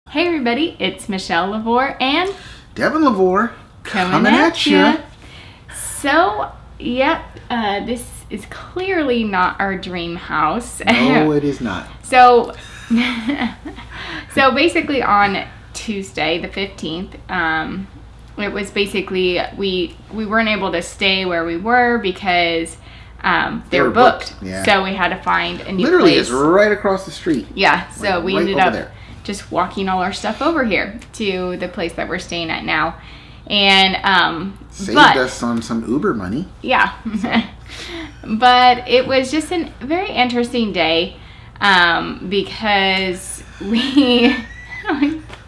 Hey everybody, it's Michelle LaVore and Devin Moore coming at you. So, this is clearly not our dream house. No, it is not. So basically on Tuesday, the 15th, it was basically we weren't able to stay where we were because they were booked. Yeah. So we had to find a new Literally, place. it's right across the street. Yeah, so Like, we right ended over up there. just walking all our stuff over here to the place that we're staying at now. And Saved us on some Uber money. Yeah. But it was just a very interesting day because we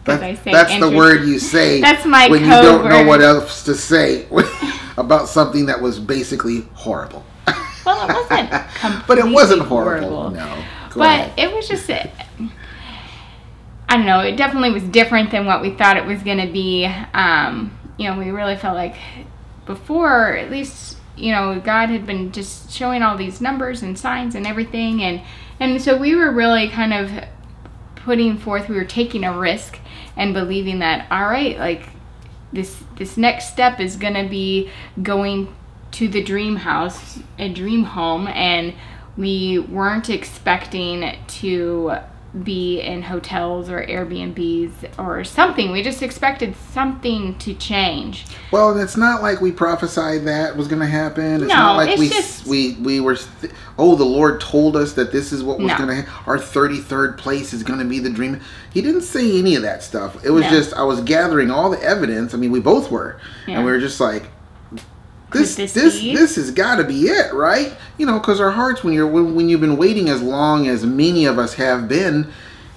That's the word you say That's my when you code don't know word. what else to say about something that was basically horrible. Well, it wasn't completely But it wasn't horrible. No. Go ahead. It was just I don't know, it definitely was different than what we thought it was going to be. We really felt like before, at least, God had been just showing all these numbers and signs and everything. And so we were really kind of we were taking a risk and believing that, all right, like this next step is going to be going to the dream house, a dream home. And we weren't expecting to be in hotels or Airbnbs or something. We just expected something to change. Well, it's not like we prophesied that was going to happen. It's No, not like it's we were, the Lord told us that this is what was No. going to happen. Our 33rd place is going to be the dream. He didn't say any of that stuff. It was No. just, I was gathering all the evidence. I mean, we both were. Yeah. And we were just like, this be? has got to be it, right? Because our hearts, when you've been waiting as long as many of us have been,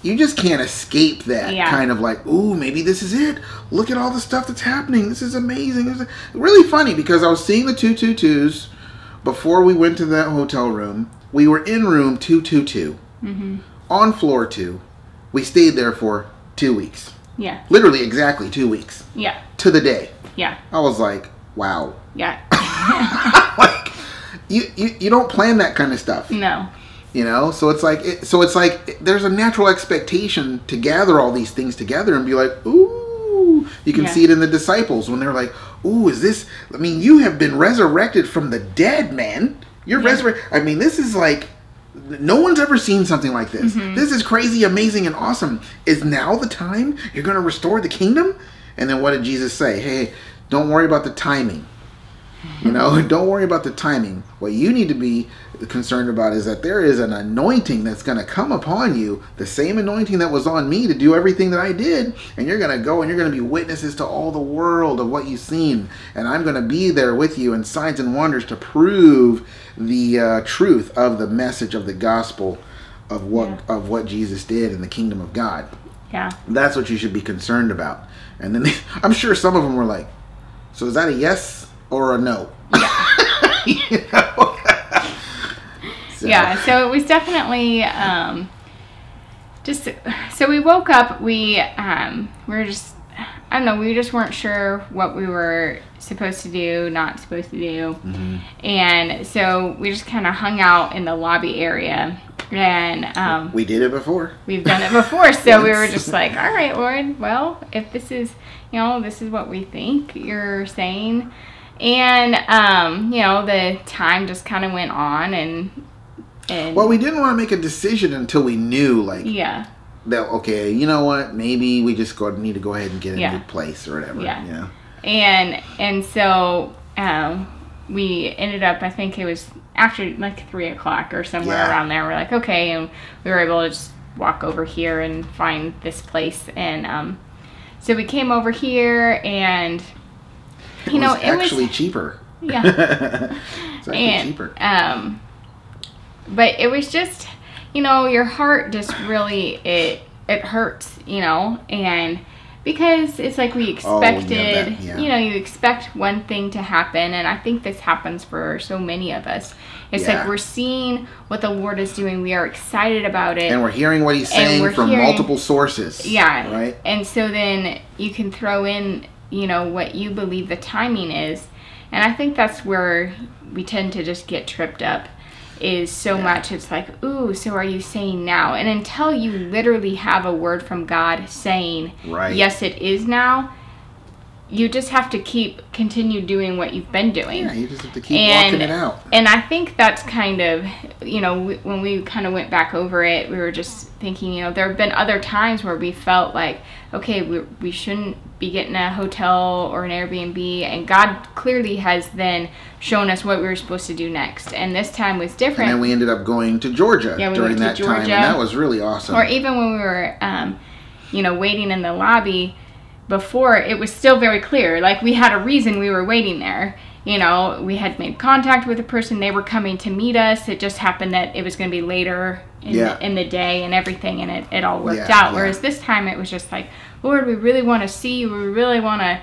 you just can't escape that kind of like, ooh, maybe this is it. Look at all the stuff that's happening. This is amazing. It's really funny because I was seeing the 222s before we went to that hotel room. We were in room 222 on floor 2. We stayed there for 2 weeks. Yeah. Literally exactly 2 weeks. Yeah. To the day. Yeah. I was like, wow. Yeah. Like, you don't plan that kind of stuff. No. So it's like there's a natural expectation to gather all these things together and be like, ooh. You can see it in the disciples when they're like, ooh, is this? I mean, you have been resurrected from the dead, man. You're resurrected. I mean, this is like, no one's ever seen something like this. This is crazy, amazing, and awesome. Is now the time you're going to restore the kingdom? And then what did Jesus say? Hey, don't worry about the timing. Don't worry about the timing. What you need to be concerned about is that there is an anointing that's going to come upon you, the same anointing that was on me to do everything that I did, and you're going to go and you're going to be witnesses to all the world of what you've seen, and I'm going to be there with you in signs and wonders to prove the truth of the message of the gospel of what Jesus did in the kingdom of God. Yeah. That's what you should be concerned about. And then I'm sure some of them were like, so is that a yes or a no? So it was definitely so we woke up, we were just, I don't know, we just weren't sure what we were supposed to do, not supposed to do. And so we just kind of hung out in the lobby area. And we did it before. We've done it before. So we were just like, all right, Lord, well, if this is, this is what we think you're saying. And, the time just kind of went on and well, we didn't want to make a decision until we knew, like, that, okay, you know what, maybe we just need to go ahead and get a new place or whatever. Yeah. And so we ended up, I think it was after like 3 o'clock or somewhere around there. We're like, okay, and we were able to just walk over here and find this place. And so we came over here, and it was actually cheaper. Yeah. It's actually cheaper. But it was just, your heart just really, it hurts, and because it's like we expected, you expect one thing to happen, and I think this happens for so many of us. It's like we're seeing what the Lord is doing, we are excited about it. And we're hearing what He's saying from multiple sources. Yeah. Right? And so then you can throw in, what you believe the timing is, and I think that's where we tend to just get tripped up. is so much. It's like, ooh, so are you saying now? And until you literally have a word from God saying, yes, it is now, you just have to continue doing what you've been doing. Yeah, you just have to keep walking it out. And I think that's kind of, when we kind of went back over it, we were just thinking, there have been other times where we felt like, okay, we shouldn't be getting a hotel or an Airbnb, and God clearly has then shown us what we were supposed to do next. And this time was different. And then we ended up going to Georgia during that time, and that was really awesome. Or even when we were, waiting in the lobby before, it was still very clear. Like, we had a reason we were waiting there. We had made contact with a person. They were coming to meet us. It just happened that it was going to be later in the day and everything, and it all worked out. Whereas this time it was just like, Lord, we really want to see you. We really want to,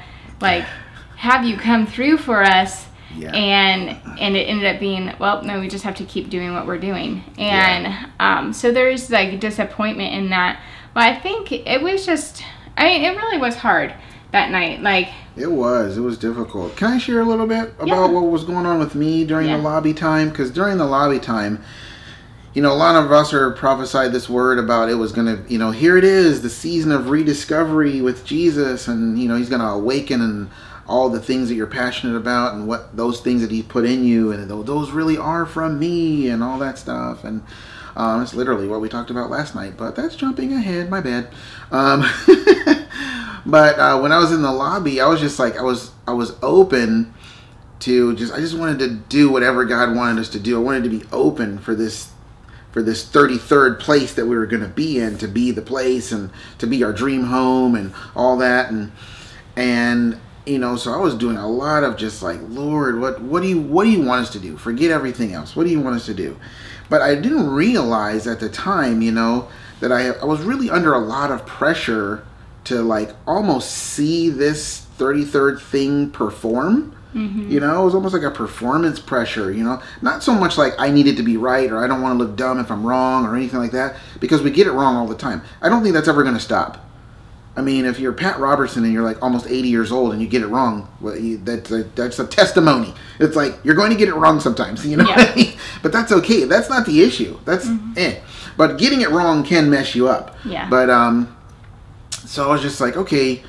have you come through for us. Yeah. And it ended up being, well, no, we just have to keep doing what we're doing. And so there's, disappointment in that. But I think it was just, it really was hard that night. It was difficult. Can I share a little bit about what was going on with me during the lobby time? Because during the lobby time, a lot of us are prophesied this word about it was going to, here it is, the season of rediscovery with Jesus, and, he's going to awaken and all the things that you're passionate about and what those things that he put in you, and those really are from me and all that stuff. And it's literally what we talked about last night, but that's jumping ahead, my bad. But when I was in the lobby, I was just like, I was open to I just wanted to do whatever God wanted us to do. I wanted to be open for this 33rd place that we were going to be in, to be the place and to be our dream home and all that. And so I was doing a lot of just like, Lord, what do you want us to do? Forget everything else. What do you want us to do? But I didn't realize at the time, that I was really under a lot of pressure to almost see this 33rd thing perform. Mm-hmm. It was almost like a performance pressure, not so much like I needed to be right or I don't want to look dumb if I'm wrong or anything like that, because we get it wrong all the time. I don't think that's ever going to stop. I mean, if you're Pat Robertson and you're almost 80 years old and you get it wrong, well, that's a testimony. It's like, you're going to get it wrong sometimes, what I mean? But that's okay. That's not the issue. That's But getting it wrong can mess you up. Yeah. But so I was just like, okay,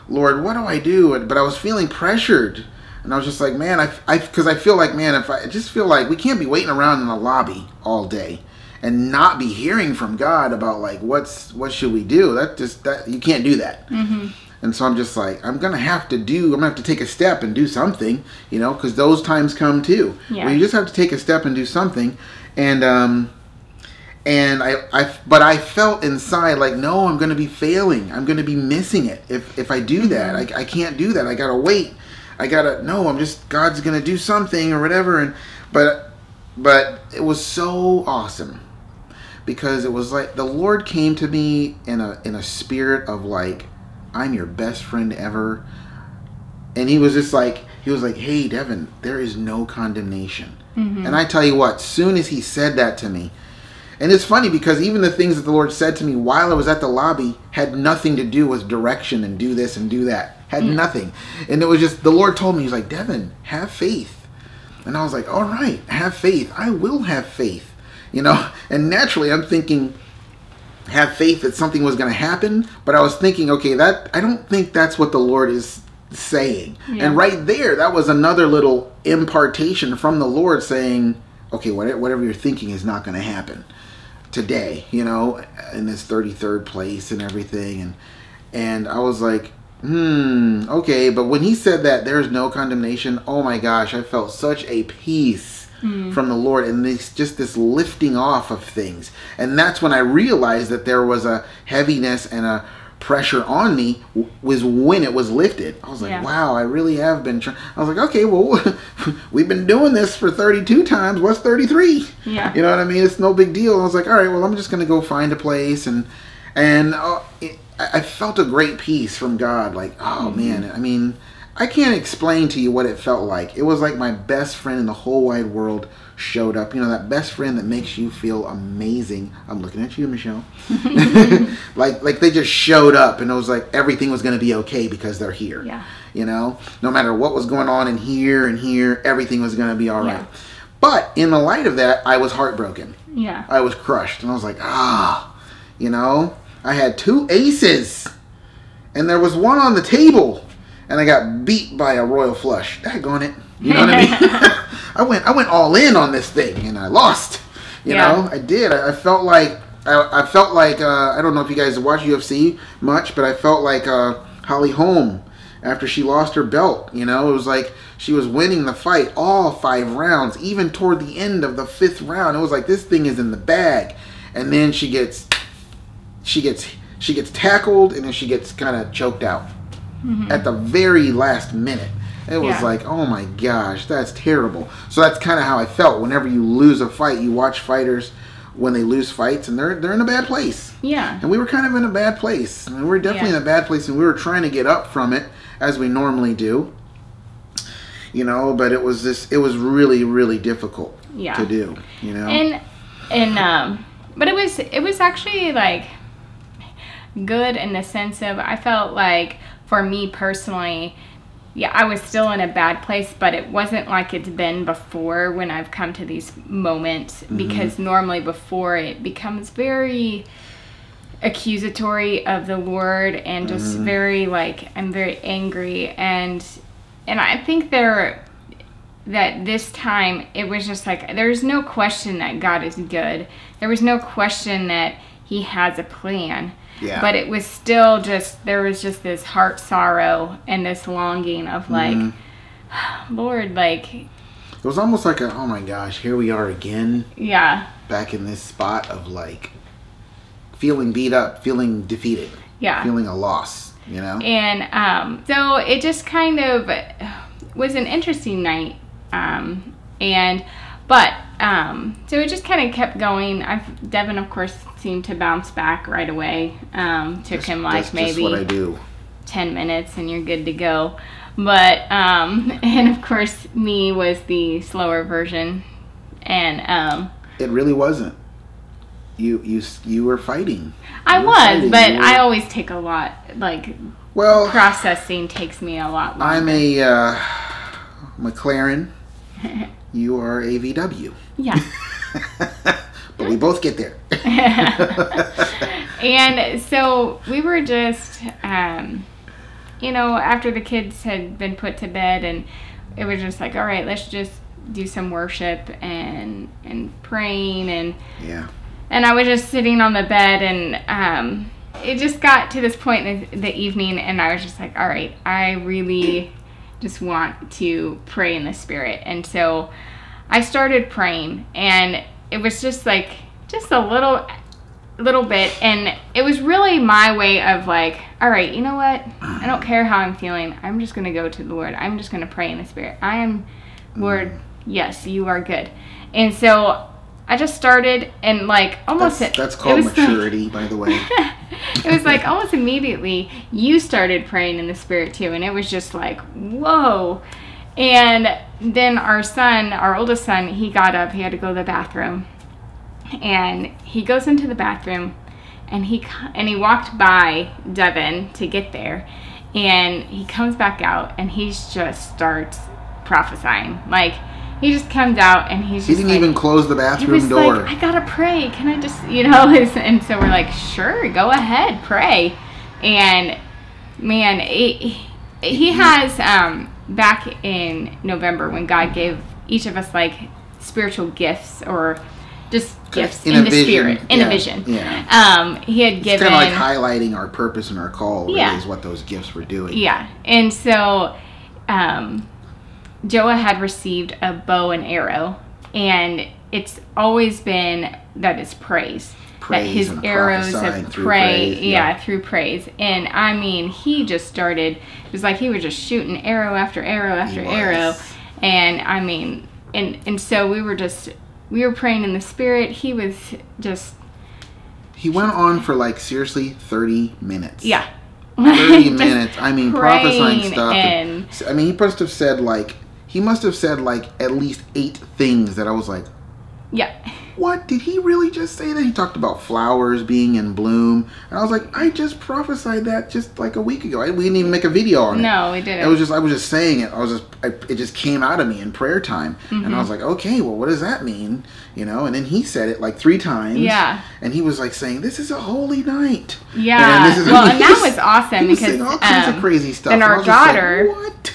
Lord, what do I do? But I was feeling pressured, and I was just like, man, because I feel like, man, I just feel like we can't be waiting around in the lobby all day and not be hearing from God about what should we do? That you can't do that. Mm-hmm. And so I'm just like, I'm gonna have to take a step and do something, because those times come too. Yeah. Where you just have to take a step and do something. And I felt inside like, no, I'm gonna be failing. I'm gonna be missing it if I do that. I can't do that. I gotta wait. God's gonna do something or whatever. But it was so awesome, because it was like the Lord came to me in a spirit of I'm your best friend ever. And he was like, hey, Devin, there is no condemnation. Mm-hmm. And I tell you what, soon as he said that to me, and it's funny because even the things that the Lord said to me while I was at the lobby had nothing to do with direction and do this and do that. Had nothing. And it was just, the Lord told me, he's like, Devin, have faith. And I was like, all right, have faith. I will have faith. And naturally I'm thinking, have faith that something was going to happen. But I was thinking, okay, I don't think that's what the Lord is saying. Yeah. And right there, that was another little impartation from the Lord saying, okay, whatever you're thinking is not going to happen today, in this 33rd place and everything. And I was like, okay. But when he said that there's no condemnation, oh my gosh, I felt such a peace from the Lord, and this lifting off of things. And that's when I realized that there was a heaviness and a pressure on me, was when it was lifted. I was like, wow, I really have been trying. I was like, okay, well, we've been doing this for 32 times. What's 33? Yeah. You know what I mean? It's no big deal. I was like, all right, well, I'm just going to go find a place. And I felt a great peace from God. Like, oh, man, I mean, I can't explain to you what it felt like. It was like my best friend in the whole wide world showed up. That best friend that makes you feel amazing. I'm looking at you, Michelle. like they just showed up, and it was like everything was going to be okay because they're here. Yeah. No matter what was going on in here and here, everything was going to be all right. But in the light of that, I was heartbroken. Yeah. I was crushed. And I was like, you know, I had 2 aces. And there was one on the table. And I got beat by a royal flush. Daggone it. You know what I mean? I went all in on this thing. And I lost. You know? I did. I felt like... I felt like... I don't know if you guys watch UFC much. But I felt like Holly Holm. After she lost her belt. You know? It was like... She was winning the fight all 5 rounds, even toward the end of the 5th round. It was like, this thing is in the bag. And then she gets tackled, and then she gets kind of choked out at the very last minute. It was like, oh my gosh, that's terrible. So that's kind of how I felt. Whenever you lose a fight, you watch fighters when they lose fights, and they're in a bad place. Yeah. And we were kind of in a bad place. And we were definitely in a bad place, and we were trying to get up from it, as we normally do. You know, but it was really, really difficult to do, you know. And but it was actually like good in the sense of, I felt like for me personally, I was still in a bad place, but it wasn't like it's been before when I've come to these moments, because normally before it becomes very accusatory of the Lord and just very like, I'm very angry, and I think that this time it was just like, there's no question that God is good. There was no question that he has a plan. Yeah. But it was still just, there was just this heart sorrow and this longing of like, Lord, like... It was almost like a, oh my gosh, here we are again. Yeah. Back in this spot of like, feeling beat up, feeling defeated. Yeah. Feeling a loss. You know? And so it just kind of was an interesting night. So it just kind of kept going. Devin, of course, seemed to bounce back right away. Took him like maybe what I do. 10 minutes and you're good to go. But, and of course, me was the slower version. And it really wasn't. You were fighting. I was, but I always take a lot. Like, processing takes me a lot longer. I'm a McLaren. You are a VW. Yeah. But we both get there. And so we were just, you know, after the kids had been put to bed, and it was just like, all right, let's just do some worship and praying, and I was just sitting on the bed, and it just got to this point in the evening, and I was just like, all right, I really just want to pray in the Spirit. And so I started praying, and it was just like, just a little bit, and it was really my way of like, all right, you know what? I don't care how I'm feeling. I'm just going to go to the Lord. I'm just going to pray in the Spirit. I am, Lord, yes, you are good. And so I just started, and like almost... That's called maturity, by the way. It was like almost immediately you started praying in the Spirit too, and it was just like, whoa. And then our oldest son, he got up, he had to go to the bathroom, and he goes into the bathroom, and he walked by Devin to get there, and he comes back out, and he just starts prophesying. Like, he just comes out, and he didn't even close the bathroom door. Like, I gotta pray. Can I just, you know? And so we're like, sure, go ahead, pray. And man, he has back in November, when God gave each of us like spiritual gifts, or just gifts in the Spirit, in a vision. Yeah. He had given, it's kind of like highlighting our purpose and our call. Really, is what those gifts were doing. Yeah, and so. Joa had received a bow and arrow, and it's always been that it's praise that his arrows have through praise. And I mean, he just started, it was like he was just shooting arrow after arrow after arrow. And I mean, and so we were praying in the Spirit. He was just... He went on for like, seriously, 30 minutes. Yeah. 30 minutes. I mean, prophesying stuff. And, I mean, he must have said like at least 8 things that I was like, yeah. what? Did he really just say that? He talked about flowers being in bloom. And I was like, I just prophesied that just like a week ago. We didn't even make a video on it. No, we didn't. I was just saying it. It just came out of me in prayer time. And I was like, okay, well, what does that mean? And then he said it like 3 times. Yeah. And he was like saying, this is a holy night. Yeah. And that was awesome because all kinds of crazy stuff. And our daughter, like, what?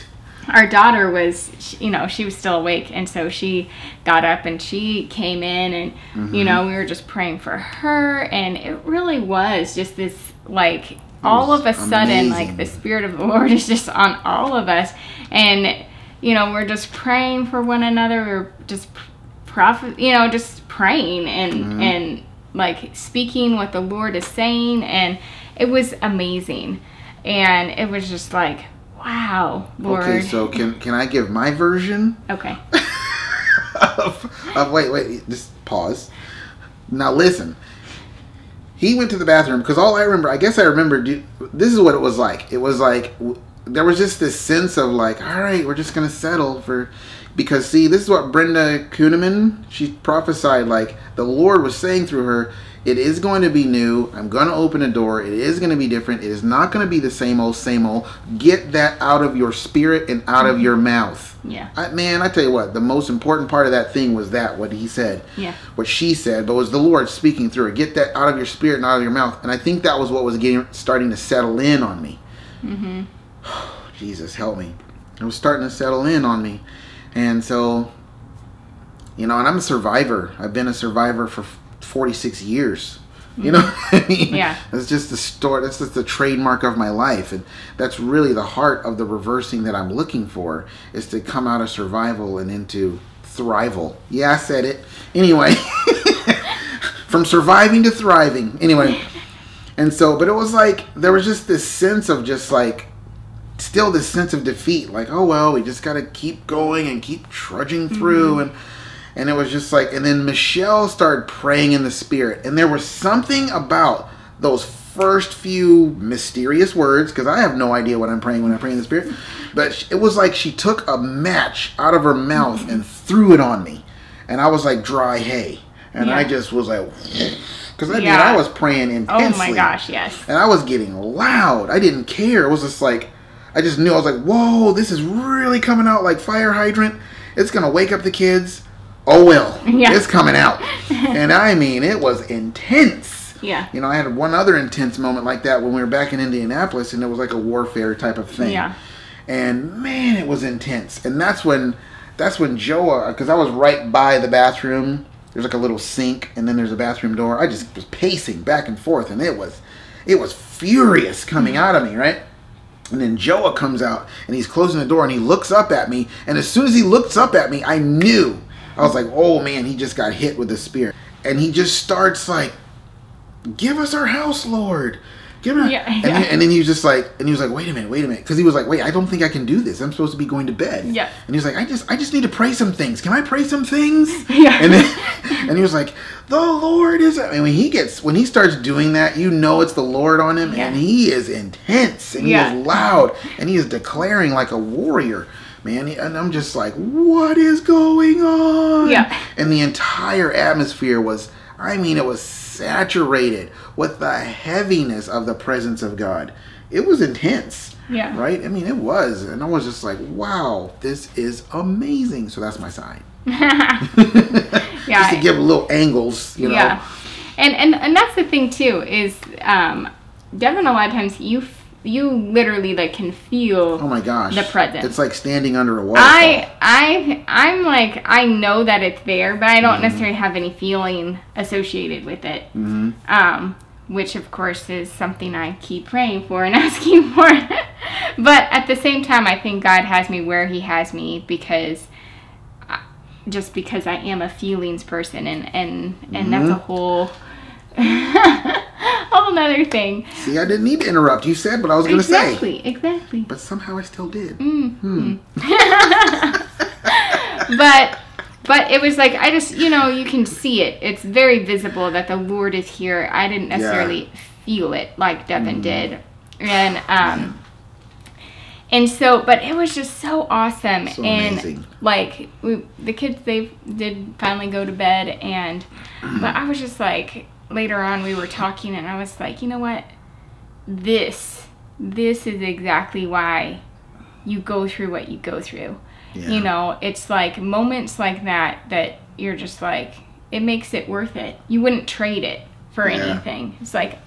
Our daughter was, she was still awake, and so she got up and she came in, and we were just praying for her, and it really was just this, like, all of a sudden, like, the Spirit of the Lord is just on all of us, and we're just praying for one another. We're just just praying and like speaking what the Lord is saying, and it was amazing, and it was just like, wow, Lord. Okay, so can I give my version? Okay. Wait, just pause. Now listen. He went to the bathroom because all I remember, this is what it was like. It was like, there was just this sense of like, all right, we're just going to settle for, because see, this is what Brenda Kuhneman, she prophesied, like the Lord was saying through her, it is going to be new. I'm going to open a door. It is going to be different. It is not going to be the same old, same old. Get that out of your spirit and out of your mouth. Yeah. I tell you what, the most important part of that thing was what he said. Yeah. What she said, but it was the Lord speaking through her. Get that out of your spirit and out of your mouth. And I think that was what was starting to settle in on me. Mm-hmm. Jesus, help me. It was starting to settle in on me. And so, and I'm a survivor. I've been a survivor for 46 years. You know what I mean? Yeah. That's just the story. That's just the trademark of my life. And that's really the heart of the reversing that I'm looking for, is to come out of survival and into thrival. Yeah, I said it. Anyway, from surviving to thriving. Anyway. And so, but it was like, there was just this sense of just like, still this sense of defeat. Like, oh, well, we just got to keep going and keep trudging through. And it was just like, and then Michelle started praying in the Spirit. And there was something about those first few mysterious words, because I have no idea what I'm praying when I pray in the Spirit. But it was like she took a match out of her mouth and threw it on me. And I was like dry hay. And I just was like, because I was praying intensely. Oh my gosh, yes. And I was getting loud. I didn't care. It was just like, I just knew. I was like, whoa, this is really coming out like fire hydrant. It's going to wake up the kids. Oh well, it's coming out. And I mean, it was intense. Yeah. I had one other intense moment like that when we were back in Indianapolis, and it was like a warfare type of thing. Yeah. And man, it was intense. And that's when Joa, because I was right by the bathroom. There's like a little sink, and then there's a bathroom door. I just was pacing back and forth, and it was furious coming out of me, right? And then Joa comes out, and he's closing the door, and he looks up at me. And as soon as he looks up at me, I knew. I was like, oh man, he just got hit with the Spirit. And he just starts like, give us our house, Lord. Give it. And then he was just like, wait a minute. Because he was like, wait, I don't think I can do this. I'm supposed to be going to bed. Yeah. And he was like, I just need to pray some things. Can I pray some things? Yeah. And he was like, the Lord is, I mean, when he starts doing that, it's the Lord on him. Yeah. And he is intense. And he is loud. And he is declaring like a warrior. Man, and I'm just like, what is going on? Yeah. And the entire atmosphere was, it was saturated with the heaviness of the presence of God. It was intense. Yeah. Right? It was. And I was just like, wow, this is amazing. So that's my sign. Just to give little angles, Yeah. And that's the thing, too, is Devin, a lot of times you literally like can feel the presence. It's like standing under a waterfall. I'm like, I know that it's there, but I don't necessarily have any feeling associated with it. Which of course is something I keep praying for and asking for. But at the same time, I think God has me where he has me because I am a feelings person, and that's a whole nother thing. See, I didn't need to interrupt. You said what I was going to say. Exactly. But somehow I still did. But it was like, I just, you can see it. It's very visible that the Lord is here. I didn't necessarily feel it like Devin did. And so, but it was just so awesome. So and amazing. like the kids, they did finally go to bed, and but I was just like, later on we were talking, and I was like, you know what, this is exactly why you go through what you go through. Yeah. You know, it's like moments like that you're just like, it makes it worth it. You wouldn't trade it for anything. It's like,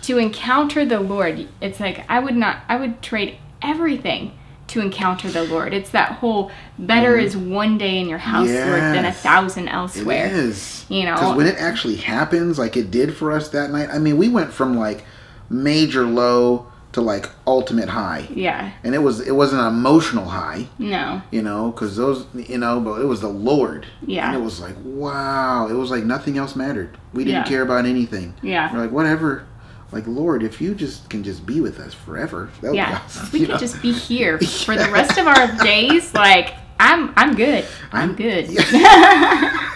to encounter the Lord, it's like I would trade everything to encounter the Lord. It's that whole better is one day in your house, Lord, than 1,000 elsewhere. It is. You know, because when it actually happens, like it did for us that night. I mean, we went from like major low to like ultimate high. Yeah. And it wasn't an emotional high. No. You know, because those, you know, but it was the Lord. Yeah. And it was like, wow. It was like nothing else mattered. We didn't Yeah. care about anything. Yeah. We're like, whatever. Like, Lord, if you can just be with us forever, that would be awesome. We could just be here for the rest of our days. Like, I'm good. I'm good. Yeah.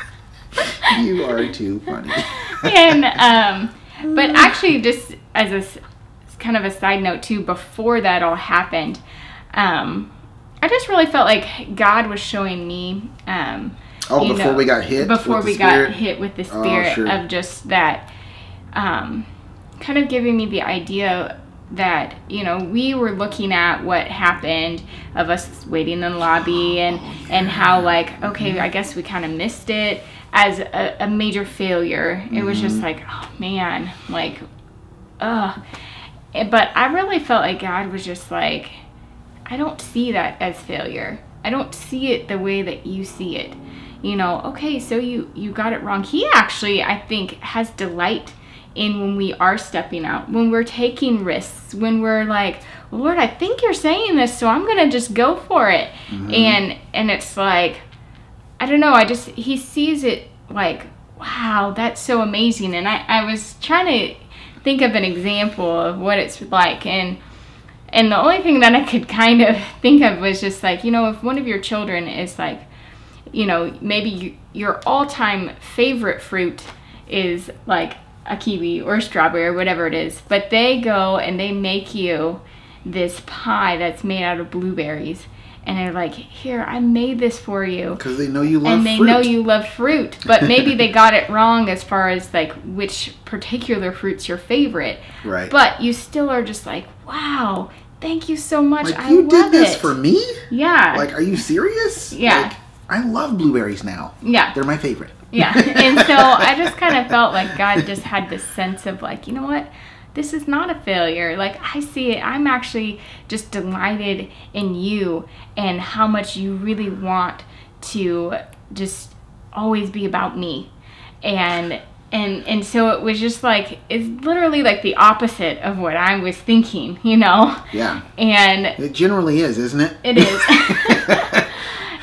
You are too funny. And but actually, just as a kind of a side note too, before that all happened, I just really felt like God was showing me. Before we got hit. Before we got hit with the Spirit, sure. of just that. Kind of giving me the idea that, you know, we were looking at what happened of us waiting in the lobby and how, like, okay, I guess we kind of missed it as a major failure. It was just like, oh man, like, ugh. But I really felt like God was just like, I don't see that as failure. I don't see it the way that you see it. You know, okay, so you got it wrong. He actually, I think, has delight in when we are stepping out, when we're taking risks, when we're like, Lord, I think you're saying this, so I'm gonna just go for it. And it's like, I don't know, he sees it like, wow, that's so amazing. And I was trying to think of an example of what it's like, and the only thing that I could kind of think of was just like, you know, if one of your children is like, you know, maybe your all-time favorite fruit is like a kiwi or a strawberry or whatever it is, but they go and they make you this pie that's made out of blueberries, and they're like, here, I made this for you, because they know you love and they fruit. know you love fruit, but maybe they got it wrong as far as like which particular fruit's your favorite, right? But you still are just like, wow, thank you so much. Like, I you love did this it. for me? Yeah. Like, are you serious? Yeah. Like, I love blueberries now. Yeah. They're my favorite. Yeah. And so I just kind of felt like God just had this sense of like, you know what? This is not a failure. Like, I see it. I'm actually just delighted in you and how much you really want to just always be about me. And so it was just like, it's literally like the opposite of what I was thinking, you know? Yeah. And it generally is, isn't it? It is.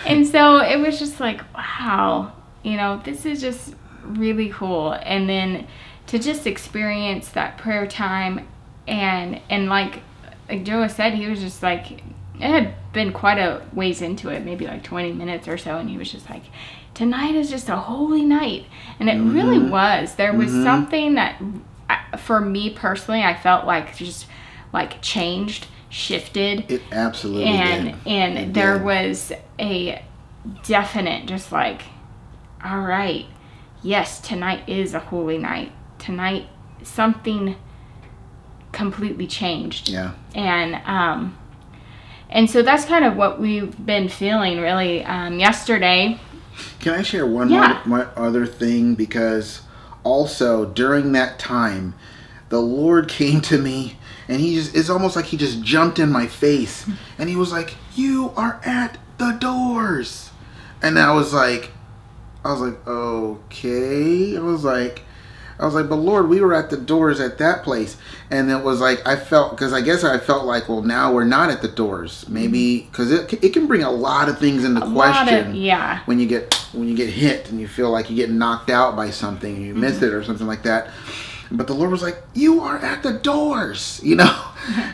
And so it was just like, wow, you know, this is just really cool. And then to just experience that prayer time, and like Joe said, he was just like, it had been quite a ways into it, maybe like 20 minutes or so, and he was just like, tonight is just a holy night. And it really was. There was something that, for me personally, I felt like just like changed, shifted. It absolutely did. And there was a definite just like, all right, yes, tonight is a holy night. Tonight something completely changed. Yeah. And so that's kind of what we've been feeling really. Yesterday. Can I share one more other thing? Because also during that time, the Lord came to me, and it's almost like he just jumped in my face, and he was like, you are at the doors. And I was like, okay. I was like, but Lord, we were at the doors at that place. And it was like, I felt like, well, now we're not at the doors. Maybe, because it can bring a lot of things into question. When you get hit and you feel like you get knocked out by something and you miss it or something like that. But the Lord was like, you are at the doors, you know?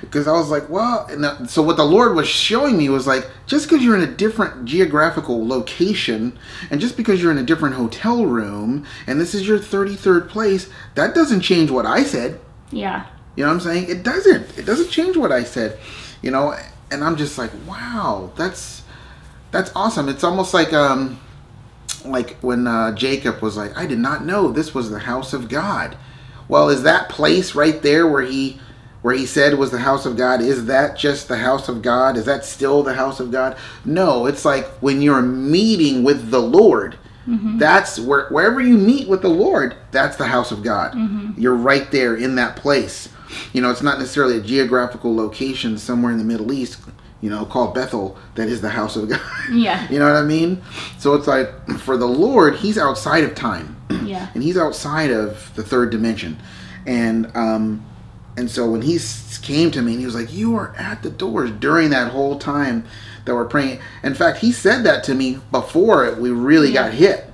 Because I was like, well, so what the Lord was showing me was like, just because you're in a different geographical location, and just because you're in a different hotel room, and this is your 33rd place, that doesn't change what I said. Yeah. You know what I'm saying? It doesn't. It doesn't change what I said. You know, and I'm just like, wow, that's awesome. It's almost like when Jacob was like, I did not know this was the house of God. Well, is that place right there where he said was the house of God, is that just the house of God? Is that still the house of God? No, it's like when you're meeting with the Lord, that's wherever you meet with the Lord, that's the house of God. You're right there in that place. You know, it's not necessarily a geographical location somewhere in the Middle East, you know, called Bethel, that is the house of God. Yeah. You know what I mean? So it's like, for the Lord, he's outside of time. Yeah. And he's outside of the third dimension. And so when he came to me and he was like, you are at the doors during that whole time that we're praying. In fact, he said that to me before we really got hit.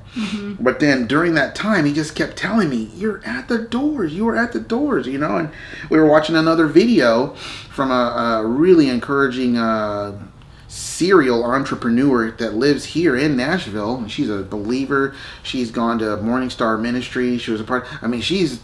But then during that time, he just kept telling me, you're at the doors. You are at the doors, you know. And we were watching another video from a really encouraging serial entrepreneur that lives here in Nashville. And she's a believer. She's gone to Morning Star Ministry. She was a part. I mean, she is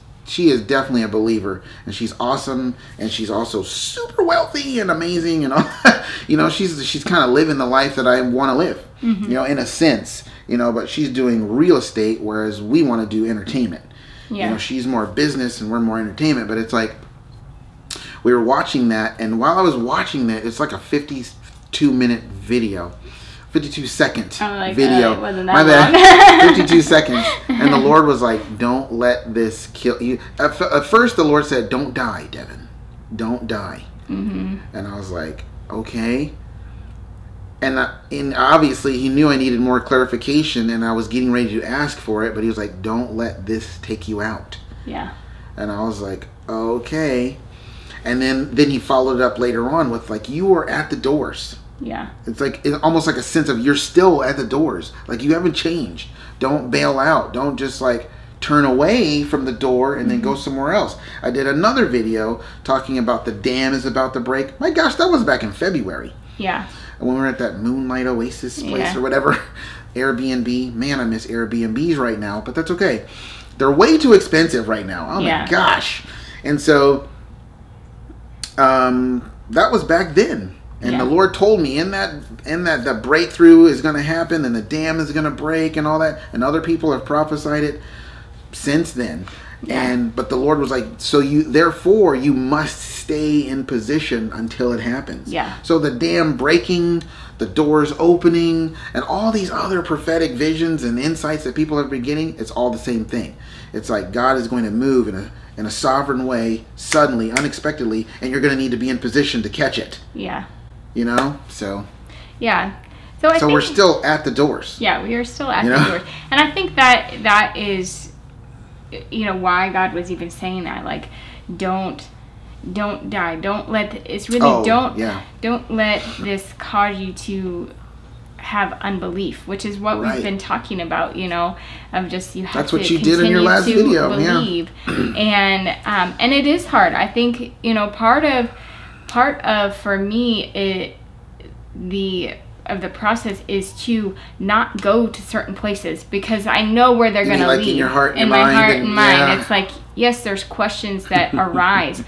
definitely a believer, and she's awesome, and she's also super wealthy and amazing, and all that. You know, she's kind of living the life that I want to live, you know, in a sense, you know, but she's doing real estate, whereas we want to do entertainment. You know, she's more business and we're more entertainment, but it's like, we were watching that, and while I was watching that, it's like a 52-minute video. 52-second video. It wasn't that My bad. long. 52 seconds. And the Lord was like, don't let this kill you. At first, the Lord said, don't die, Devin. Don't die. And I was like, okay. And obviously, he knew I needed more clarification, and I was getting ready to ask for it, but he was like, don't let this take you out. Yeah. And I was like, okay. And then he followed it up later on with like, you are at the doors. Yeah. It's like, it's almost like a sense of you're still at the doors. Like, you haven't changed. Don't bail out. Don't just like turn away from the door and then go somewhere else. I did another video talking about the dam is about to break. My gosh, that was back in February. Yeah. When we were at that Moonlight Oasis place or whatever. Airbnb. Man, I miss Airbnbs right now, but that's okay. They're way too expensive right now. Oh my gosh. And so that was back then. And the Lord told me in that the breakthrough is going to happen and the dam is going to break and all that. And other people have prophesied it since then. But the Lord was like, so therefore you must stay in position until it happens. Yeah. So the dam breaking, the doors opening, and all these other prophetic visions and insights that people have been getting, it's all the same thing. It's like God is going to move in a sovereign way, suddenly, unexpectedly, and you're going to need to be in position to catch it. Yeah. You know, so. Yeah. So I think we're still at the doors. Yeah, we are still at the doors. And I think that is, you know, why God was even saying that. Like, don't die. Don't let, it's really, don't let this cause you to have unbelief, which is what we've been talking about, you know, of just, you have That's to what you did in your last video. Believe. And it is hard. I think, you know, part of for me the process is to not go to certain places because I know where they're going to lead. In your heart, in my heart and mind. It's like, yes, there's questions that arise,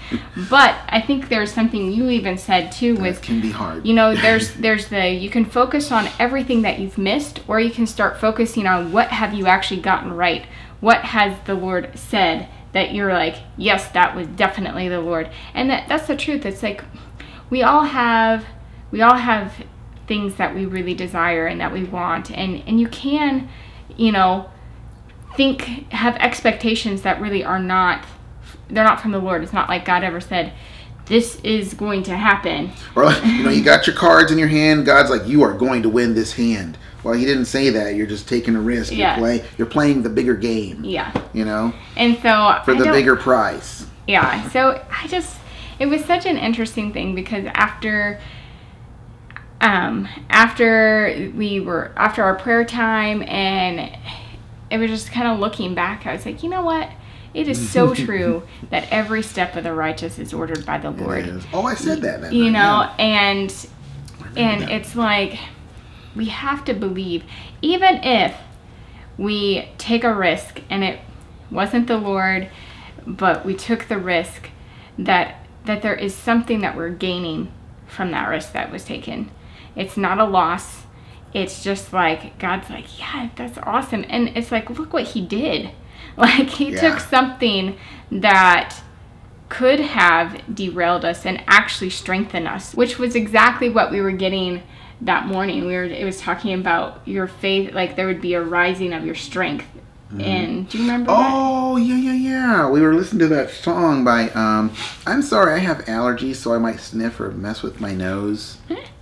but I think there's something you even said too. That can be hard. You know, there's you can focus on everything that you've missed, or you can start focusing on what have you actually gotten right. What has the Lord said that you're like, yes, that was definitely the Lord. And that's the truth. It's like we all have things that we really desire and that we want, and you can, you know, have expectations that really are not, they're not from the Lord. It's not like God ever said, this is going to happen. Or, you know, you got your cards in your hand. God's like, you are going to win this hand. Well, he didn't say that. You're just taking a risk. Yeah. You're playing the bigger game. Yeah. You know? And so for the bigger prize. Yeah. So it was such an interesting thing because after our prayer time, and it was just kind of looking back, I was like, you know what? It is so true that every step of the righteous is ordered by the Lord. It is. Oh, I said that. You know, and it's like, we have to believe, even if we take a risk and it wasn't the Lord, but we took the risk, that there is something that we're gaining from that risk that was taken. It's not a loss. It's just like, God's like, yeah, that's awesome. And it's like, look what he did. Like, he took something that could have derailed us and actually strengthened us, which was exactly what we were getting that morning. It was talking about your faith, like there would be a rising of your strength. And do you remember that? Oh, yeah. We were listening to that song by, I'm sorry, I have allergies, so I might sniff or mess with my nose.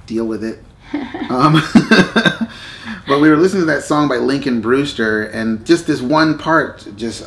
Deal with it. But we were listening to that song by Lincoln Brewster, and just this one part just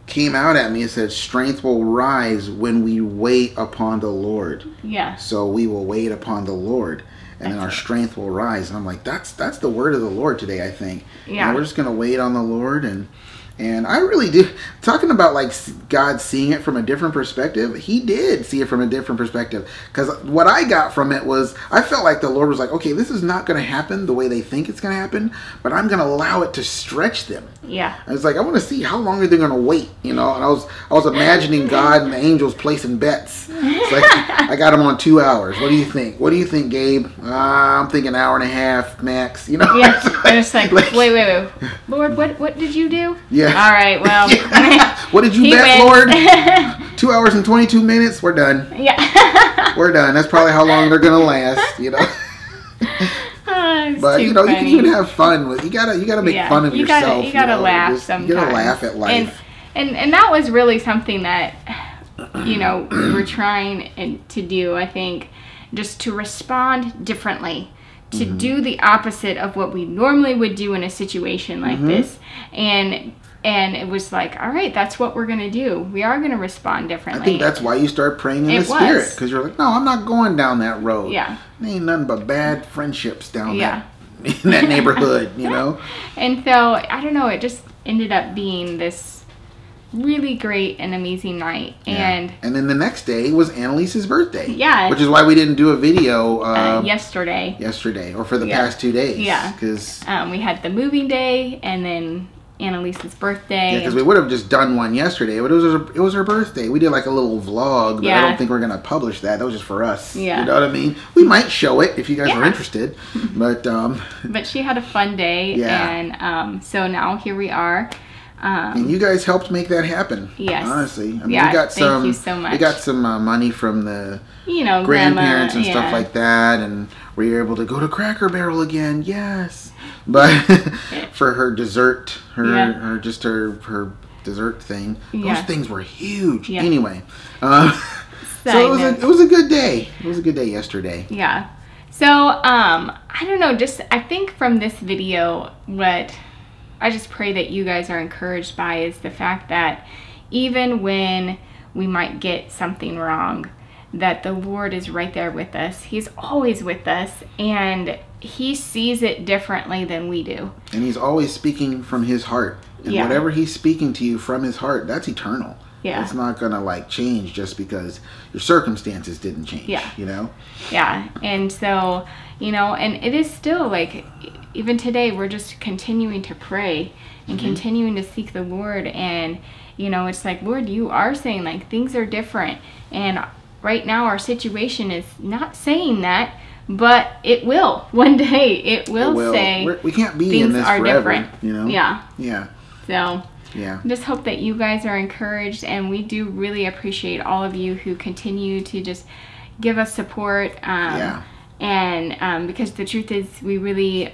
came out at me. It said, strength will rise when we wait upon the Lord. Yeah. So we will wait upon the Lord. And then our strength will rise. And I'm like, that's the word of the Lord today, I think. Yeah. And we're just going to wait on the Lord. And I really do. Talking about like God seeing it from a different perspective, he did see it from a different perspective. Because what I got from it was, I felt like the Lord was like, okay, this is not going to happen the way they think it's going to happen, but I'm going to allow it to stretch them. Yeah. I was like, I want to see how long are they going to wait, you know? And I was imagining God and the angels placing bets. It's like, I got them on 2 hours. What do you think? What do you think, Gabe? I'm thinking 1.5 hours max. You know? Yeah. And it's like, wait. Lord, what did you do? Yeah. All right, well. What did you bet, Lord? 2 hours and 22 minutes? We're done. Yeah. We're done. That's probably how long they're going to last, you know? But, you know, funny. You can even have fun with, you gotta make fun of yourself. You gotta laugh sometimes. You gotta laugh at life. And that was really something that, you know, we were trying to do, I think, just to respond differently, to do the opposite of what we normally would do in a situation like this. And it was like, all right, that's what we're going to do. We are going to respond differently. I think that's why you start praying in the Spirit. Because you're like, no, I'm not going down that road. Yeah. There ain't nothing but bad friendships down there in that neighborhood, you know? And so, I don't know, it just ended up being this really great and amazing night. And then the next day was Annalise's birthday. Yeah. Which is why we didn't do a video yesterday. Or for the past 2 days. Yeah. Because we had the moving day and then Annalise's birthday. Yeah, because we would have just done one yesterday, but it was her birthday. We did like a little vlog, but I don't think we're going to publish that. That was just for us. Yeah. You know what I mean? We might show it if you guys are interested. But she had a fun day, and so now here we are. And you guys helped make that happen. Yes. Honestly. I mean, we got thank you so much. We got some money from the grandparents and stuff like that, and we were able to go to Cracker Barrel again. Yes. But for her dessert, her dessert thing, those things were huge. Yeah. Anyway, so it was a good day. It was a good day yesterday. Yeah. So I don't know. I think from this video, what I just pray that you guys are encouraged by is the fact that even when we might get something wrong, that the Lord is right there with us. He's always with us, and he sees it differently than we do. And he's always speaking from his heart. And whatever he's speaking to you from his heart, that's eternal. Yeah. It's not going to like change just because your circumstances didn't change. Yeah. You know? Yeah. And so, you know, and it is still like, even today, we're just continuing to pray and continuing to seek the Lord. And, you know, it's like, Lord, you are saying like things are different. And right now our situation is not saying that, but it will. One day it will say we can't be in this forever, different. You know? Yeah. Yeah. So just hope that you guys are encouraged, and we do really appreciate all of you who continue to just give us support. And because the truth is, we really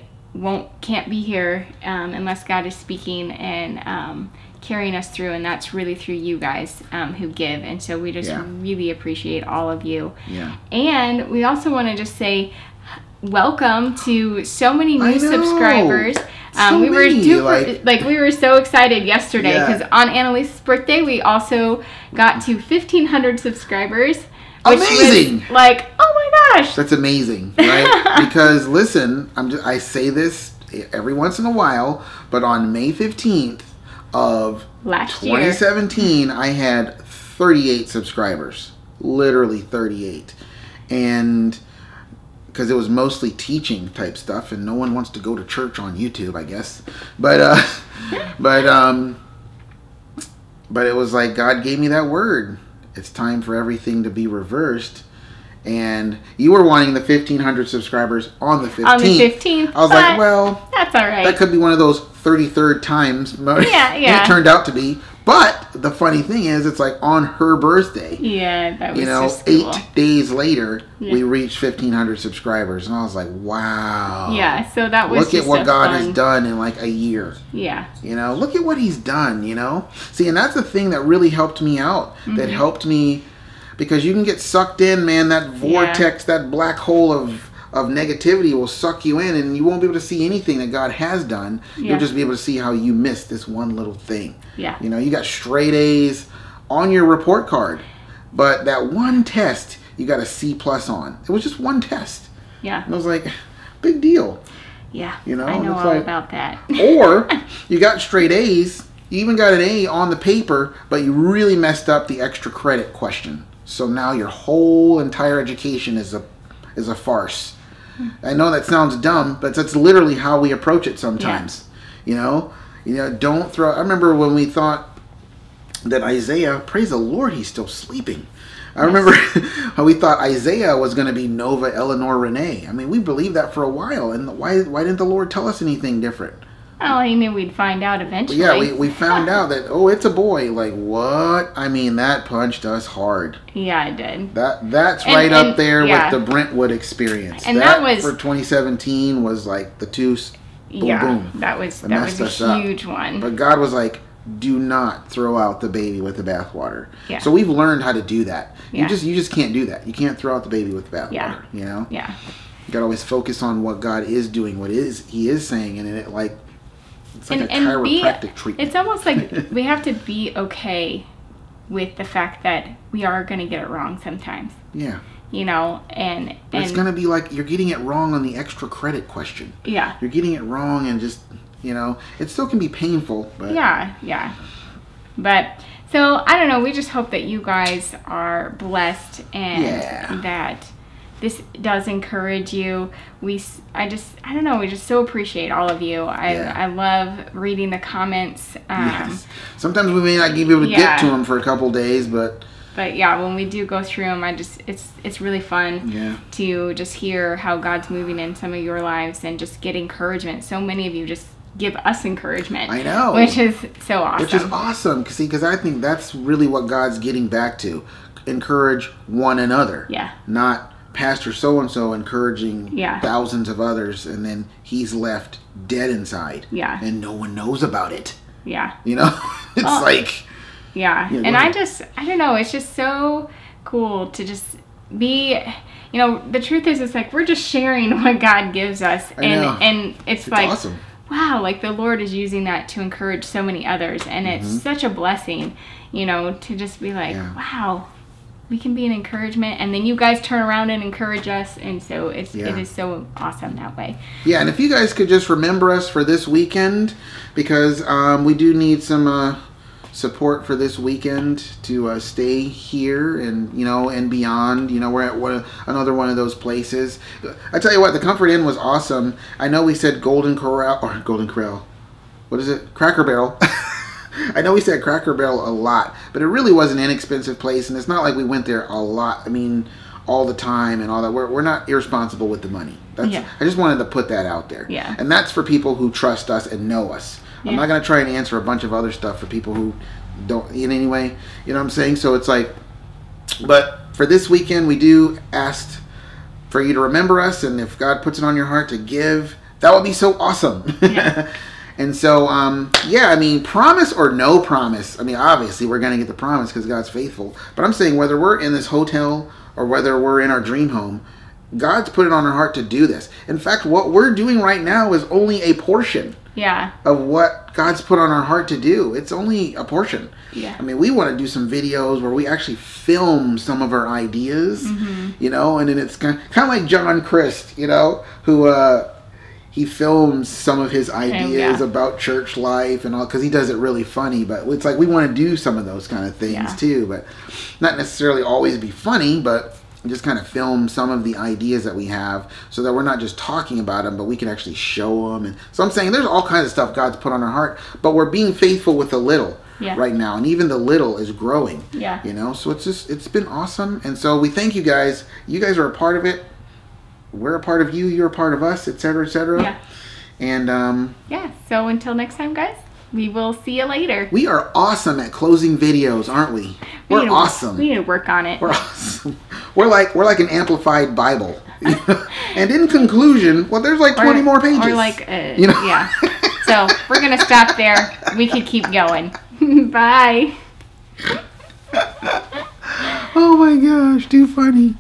can't be here unless God is speaking and carrying us through, and that's really through you guys who give. And so we just really appreciate all of you. Yeah. And we also want to just say welcome to so many new subscribers. We were so excited yesterday because on Annalise's birthday we also got to 1,500 subscribers. Amazing! Was like, oh my gosh, that's amazing, right? Because listen, I say this every once in a while, but on May 15th of last 2017, I had 38 subscribers, literally 38, and because it was mostly teaching type stuff, and no one wants to go to church on YouTube, I guess. But it was like God gave me that word. It's time for everything to be reversed, And you were wanting the 1,500 subscribers on the 15th. On the 15th. I was like, well, that's all right. That could be one of those 33rd times. Yeah. And it turned out to be. But the funny thing is, it's like on her birthday. Yeah, that was just cool. cool. 8 days later, we reached 1,500 subscribers. And I was like, wow. Yeah, so that was Look at what God has done in like a year. Yeah. Look at what he's done, See, and that's the thing that really helped me out. That helped me, because you can get sucked in, man. That vortex, that black hole of negativity will suck you in, and you won't be able to see anything that God has done. You'll just be able to see how you missed this one little thing. Yeah. You got straight A's on your report card, but that one test you got a C+ on. It was just one test. Yeah. And I was like, big deal. Yeah. I know all about that. Or you got straight A's, you even got an A on the paper, but you really messed up the extra credit question. So now your whole entire education is a farce. I know that sounds dumb, but that's literally how we approach it sometimes. Don't throw. I remember when we thought that Isaiah, praise the Lord, he's still sleeping. I remember how we thought Isaiah was going to be Nova Eleanor Renee. I mean, we believed that for a while, and why didn't the Lord tell us anything different? Well, he knew we'd find out eventually. But yeah, we found out that, it's a boy. Like, what? I mean, that punched us hard. Yeah, it did. That's right up there with the Brentwood experience. And that was, for 2017 was like the two, boom. That was a huge one. But God was like, do not throw out the baby with the bathwater. Yeah. So we've learned how to do that. Yeah. You just can't do that. You can't throw out the baby with the bathwater. Yeah. Yeah. You gotta always focus on what God is doing, He is saying, and it's like a chiropractic treatment. It's almost like we have to be okay with the fact that we are going to get it wrong sometimes. Yeah. And it's going to be like you're getting it wrong on the extra credit question. Yeah. You're getting it wrong, and just, it still can be painful. But Yeah. But, so, I don't know. We just hope that you guys are blessed and that this does encourage you. I don't know, we just so appreciate all of you. I love reading the comments. Yes. Sometimes we may not be able to get to them for a couple days, but yeah, when we do go through them, it's really fun to just hear how God's moving in some of your lives and just get encouragement. So many of you just give us encouragement. I know. Which is so awesome. Which is awesome. Because I think that's really what God's getting back to. Encourage one another. Yeah. Not Pastor so-and-so encouraging thousands of others, and then he's left dead inside. Yeah. And no one knows about it. Yeah. It's like... Yeah. And I don't know, it's just so cool to just be... the truth is, it's like we're just sharing what God gives us. And it's like... awesome. Wow, like the Lord is using that to encourage so many others. And it's such a blessing, to just be like, wow... we can be an encouragement, and then you guys turn around and encourage us, and so it is so awesome that way. Yeah, and if you guys could just remember us for this weekend, because we do need some support for this weekend to stay here and and beyond. We're at another one of those places. I tell you what, the Comfort Inn was awesome. I know we said Golden Corral. What is it? Cracker Barrel. I know we said Cracker Barrel a lot, but it really was an inexpensive place, and it's not like we went there a lot. I mean, all the time and all that. We're not irresponsible with the money. I just wanted to put that out there. Yeah. And that's for people who trust us and know us. I'm not going to try and answer a bunch of other stuff for people who don't in any way. You know what I'm saying? So it's like, but for this weekend, we do ask for you to remember us, and if God puts it on your heart to give, that would be so awesome. Yeah. And so, I mean, promise or no promise. I mean, obviously, we're going to get the promise because God's faithful. But I'm saying whether we're in this hotel or whether we're in our dream home, God's put it on our heart to do this. In fact, what we're doing right now is only a portion of what God's put on our heart to do. It's only a portion. Yeah. I mean, we want to do some videos where we actually film some of our ideas, and then it's kind of like John Christ, who... he films some of his ideas about church life and all, because he does it really funny. But it's like we want to do some of those kind of things too, but not necessarily always be funny, but just kind of film some of the ideas that we have so that we're not just talking about them, but we can actually show them. And so I'm saying there's all kinds of stuff God's put on our heart, but we're being faithful with a little. right now, and even the little is growing. Yeah. You know, so it's been awesome, and so we thank you guys. You guys are a part of it. We're a part of you. You're a part of us, etc., etc. Yeah. And yeah. So until next time, guys. We will see you later. We are awesome at closing videos, aren't we? We're awesome. We need to work on it. We're awesome. We're like an amplified Bible. And in conclusion, well, there's like 20 more pages. Or like, yeah. So we're going to stop there. We could keep going. Bye. Oh my gosh, too funny.